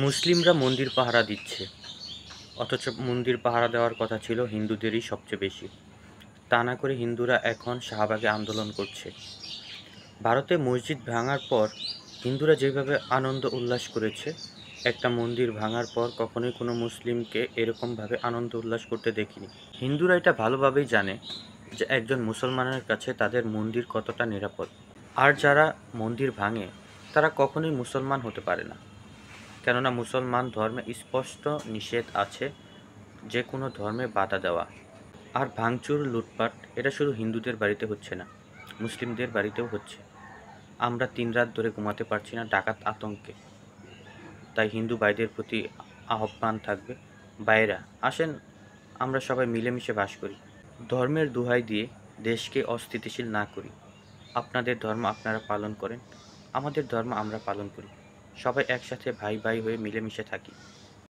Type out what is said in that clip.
মুসলিমরা মন্দির পাহারা দিচ্ছে, অথচ মন্দির পাহারা দেওয়ার কথা ছিল হিন্দুদেরই সবচেয়ে বেশি। তা না করে হিন্দুরা এখন শাহবাগে আন্দোলন করছে। ভারতে মসজিদ ভাঙার পর হিন্দুরা যেভাবে আনন্দ উল্লাস করেছে, একটা মন্দির ভাঙার পর কখনোই কোনো মুসলিমকে এরকমভাবে আনন্দ উল্লাস করতে দেখিনি। হিন্দুরা এটা ভালোভাবেই জানে যে একজন মুসলমানের কাছে তাদের মন্দির কতটা নিরাপদ। আর যারা মন্দির ভাঙে তারা কখনোই মুসলমান হতে পারে না, কেননা মুসলমান ধর্মে স্পষ্ট নিষেধ আছে যে কোনো ধর্মে বাধা দেওয়া। আর ভাঙচুর, লুটপাট এটা শুধু হিন্দুদের বাড়িতে হচ্ছে না, মুসলিমদের বাড়িতেও হচ্ছে। আমরা ৩ রাত ধরে ঘুমাতে পারছি না ডাকাত আতঙ্কে। তাই হিন্দু ভাইদের প্রতি আহ্বান থাকবে, ভাইয়েরা আসেন, আমরা সবাই মিলেমিশে বাস করি। ধর্মের দোহাই দিয়ে দেশকে অস্থিতিশীল না করি। আপনাদের ধর্ম আপনারা পালন করেন, আমাদের ধর্ম আমরা পালন করি। সবাই একসাথে ভাই ভাই হয়ে মিলেমিশে থাকি।